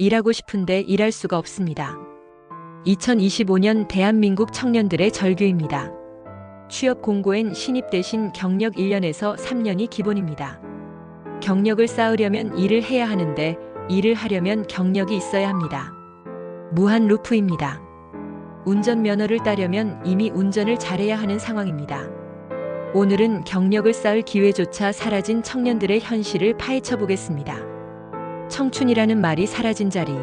일하고 싶은데 일할 수가 없습니다. 2025년 대한민국 청년들의 절규입니다. 취업 공고엔 신입 대신 경력 1년에서 3년이 기본입니다. 경력을 쌓으려면 일을 해야 하는데 일을 하려면 경력이 있어야 합니다. 무한 루프입니다. 운전면허를 따려면 이미 운전을 잘해야 하는 상황입니다. 오늘은 경력을 쌓을 기회조차 사라진 청년들의 현실을 파헤쳐 보겠습니다. 청춘이라는 말이 사라진 자리.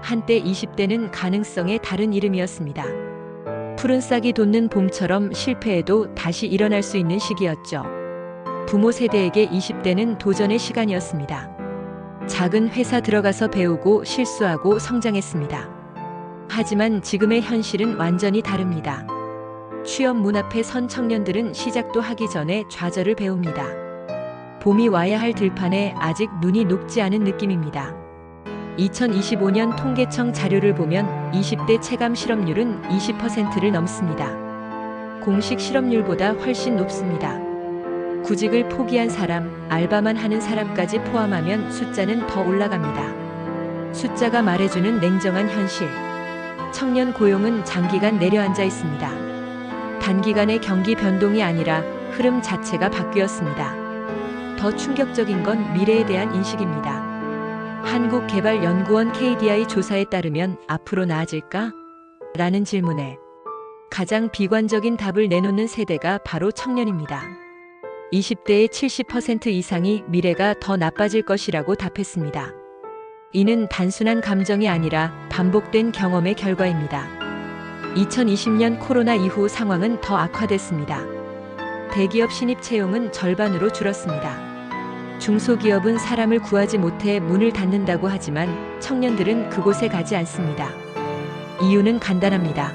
한때 20대는 가능성의 다른 이름이었습니다. 푸른 싹이 돋는 봄처럼 실패해도 다시 일어날 수 있는 시기였죠. 부모 세대에게 20대는 도전의 시간이었습니다. 작은 회사 들어가서 배우고 실수하고 성장했습니다. 하지만 지금의 현실은 완전히 다릅니다. 취업 문 앞에 선 청년들은 시작도 하기 전에 좌절을 배웁니다. 봄이 와야 할 들판에 아직 눈이 녹지 않은 느낌입니다. 2025년 통계청 자료를 보면 20대 체감 실업률은 20%를 넘습니다. 공식 실업률보다 훨씬 높습니다. 구직을 포기한 사람, 알바만 하는 사람까지 포함하면 숫자는 더 올라갑니다. 숫자가 말해주는 냉정한 현실. 청년 고용은 장기간 내려앉아 있습니다. 단기간의 경기 변동이 아니라 흐름 자체가 바뀌었습니다. 더 충격적인 건 미래에 대한 인식입니다. 한국개발연구원 KDI 조사에 따르면 앞으로 나아질까? 라는 질문에 가장 비관적인 답을 내놓는 세대가 바로 청년입니다. 20대의 70% 이상이 미래가 더 나빠질 것이라고 답했습니다. 이는 단순한 감정이 아니라 반복된 경험의 결과입니다. 2020년 코로나 이후 상황은 더 악화됐습니다. 대기업 신입 채용은 절반으로 줄었습니다. 중소기업은 사람을 구하지 못해 문을 닫는다고 하지만 청년들은 그곳에 가지 않습니다. 이유는 간단합니다.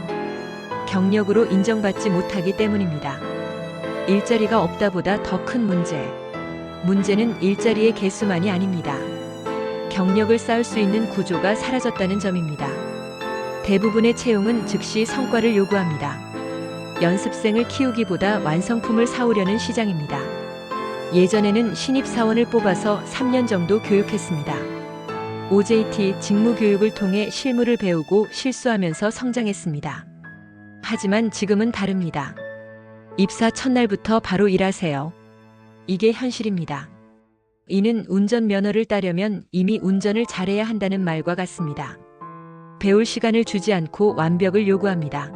경력으로 인정받지 못하기 때문입니다. 일자리가 없다보다 더 큰 문제. 문제는 일자리의 개수만이 아닙니다. 경력을 쌓을 수 있는 구조가 사라졌다는 점입니다. 대부분의 채용은 즉시 성과를 요구합니다. 연습생을 키우기보다 완성품을 사오려는 시장입니다. 예전에는 신입사원을 뽑아서 3년 정도 교육했습니다. OJT 직무교육을 통해 실무를 배우고 실수하면서 성장했습니다. 하지만 지금은 다릅니다. 입사 첫날부터 바로 일하세요. 이게 현실입니다. 이는 운전면허를 따려면 이미 운전을 잘해야 한다는 말과 같습니다. 배울 시간을 주지 않고 완벽을 요구합니다.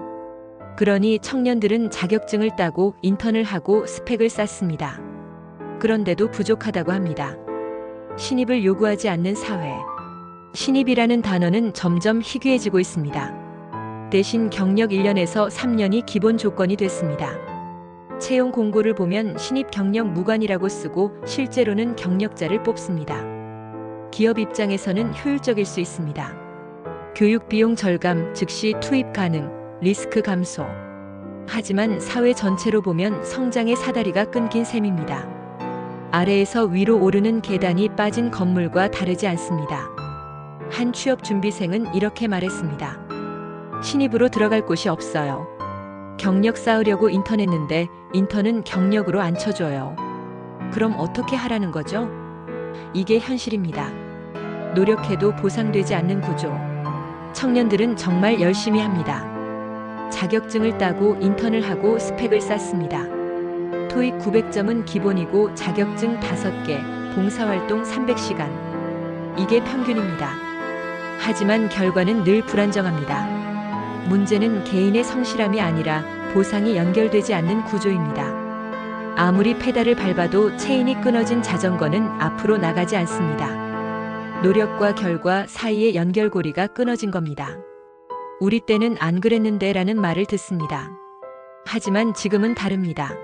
그러니 청년들은 자격증을 따고 인턴을 하고 스펙을 쌓습니다. 그런데도 부족하다고 합니다. 신입을 요구하지 않는 사회. 신입이라는 단어는 점점 희귀해지고 있습니다. 대신 경력 1년에서 3년이 기본 조건이 됐습니다. 채용 공고를 보면 신입 경력 무관이라고 쓰고 실제로는 경력자를 뽑습니다. 기업 입장에서는 효율적일 수 있습니다. 교육 비용 절감, 즉시 투입 가능, 리스크 감소. 하지만 사회 전체로 보면 성장의 사다리가 끊긴 셈입니다. 아래에서 위로 오르는 계단이 빠진 건물과 다르지 않습니다. 한 취업 준비생은 이렇게 말했습니다. 신입으로 들어갈 곳이 없어요. 경력 쌓으려고 인턴했는데 인턴은 경력으로 안 쳐줘요. 그럼 어떻게 하라는 거죠? 이게 현실입니다. 노력해도 보상되지 않는 구조. 청년들은 정말 열심히 합니다. 자격증을 따고 인턴을 하고 스펙을 쌓습니다. 토익 900점은 기본이고 자격증 5개, 봉사활동 300시간. 이게 평균입니다. 하지만 결과는 늘 불안정합니다. 문제는 개인의 성실함이 아니라 보상이 연결되지 않는 구조입니다. 아무리 페달을 밟아도 체인이 끊어진 자전거는 앞으로 나가지 않습니다. 노력과 결과 사이의 연결고리가 끊어진 겁니다. 우리 때는 안 그랬는데 라는 말을 듣습니다. 하지만 지금은 다릅니다.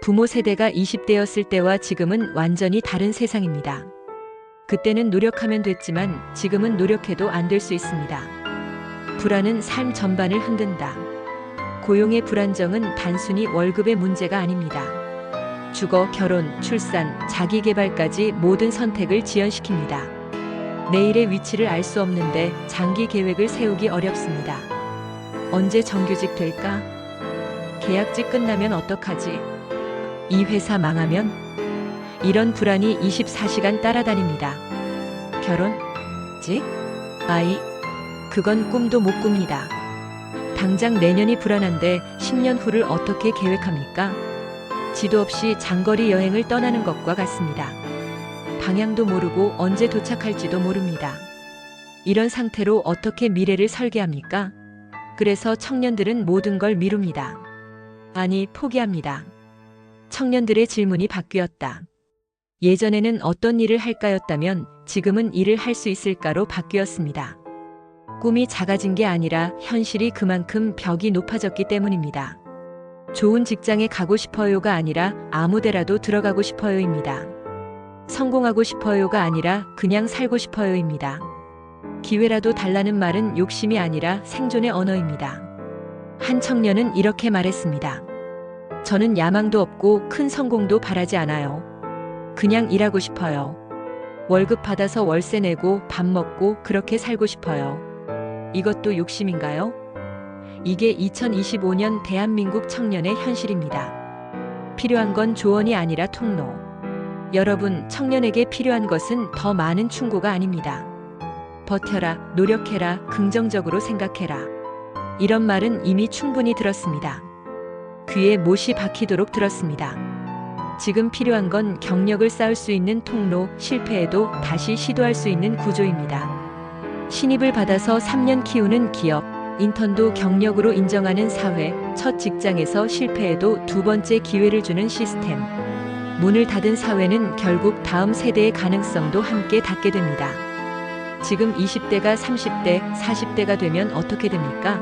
부모 세대가 20대였을 때와 지금은 완전히 다른 세상입니다. 그때는 노력하면 됐지만 지금은 노력해도 안 될 수 있습니다. 불안은 삶 전반을 흔든다. 고용의 불안정은 단순히 월급의 문제가 아닙니다. 주거, 결혼, 출산, 자기개발까지 모든 선택을 지연시킵니다. 내일의 위치를 알 수 없는데 장기 계획을 세우기 어렵습니다. 언제 정규직 될까? 계약직 끝나면 어떡하지? 이 회사 망하면? 이런 불안이 24시간 따라다닙니다. 결혼? 직? 아이, 그건 꿈도 못 꿉니다. 당장 내년이 불안한데 10년 후를 어떻게 계획합니까? 지도 없이 장거리 여행을 떠나는 것과 같습니다. 방향도 모르고 언제 도착할지도 모릅니다. 이런 상태로 어떻게 미래를 설계합니까? 그래서 청년들은 모든 걸 미룹니다. 아니, 포기합니다. 청년들의 질문이 바뀌었다. 예전에는 어떤 일을 할까였다면 지금은 일을 할 수 있을까로 바뀌었습니다. 꿈이 작아진 게 아니라 현실이 그만큼 벽이 높아졌기 때문입니다. 좋은 직장에 가고 싶어요가 아니라 아무 데라도 들어가고 싶어요입니다. 성공하고 싶어요가 아니라 그냥 살고 싶어요입니다. 기회라도 달라는 말은 욕심이 아니라 생존의 언어입니다. 한 청년은 이렇게 말했습니다. 저는 야망도 없고 큰 성공도 바라지 않아요. 그냥 일하고 싶어요. 월급 받아서 월세 내고 밥 먹고 그렇게 살고 싶어요. 이것도 욕심인가요? 이게 2025년 대한민국 청년의 현실입니다. 필요한 건 조언이 아니라 통로. 여러분, 청년에게 필요한 것은 더 많은 충고가 아닙니다. 버텨라, 노력해라, 긍정적으로 생각해라. 이런 말은 이미 충분히 들었습니다. 귀에 못이 박히도록 들었습니다. 지금 필요한 건 경력을 쌓을 수 있는 통로, 실패해도 다시 시도할 수 있는 구조입니다. 신입을 받아서 3년 키우는 기업, 인턴도 경력으로 인정하는 사회, 첫 직장에서 실패해도 두 번째 기회를 주는 시스템. 문을 닫은 사회는 결국 다음 세대의 가능성도 함께 닫게 됩니다. 지금 20대가 30대, 40대가 되면 어떻게 됩니까?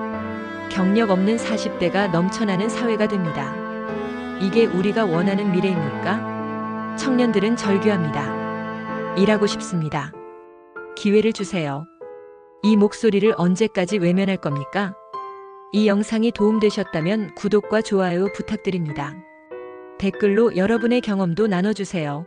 경력 없는 40대가 넘쳐나는 사회가 됩니다. 이게 우리가 원하는 미래입니까? 청년들은 절규합니다. 일하고 싶습니다. 기회를 주세요. 이 목소리를 언제까지 외면할 겁니까? 이 영상이 도움되셨다면 구독과 좋아요 부탁드립니다. 댓글로 여러분의 경험도 나눠주세요.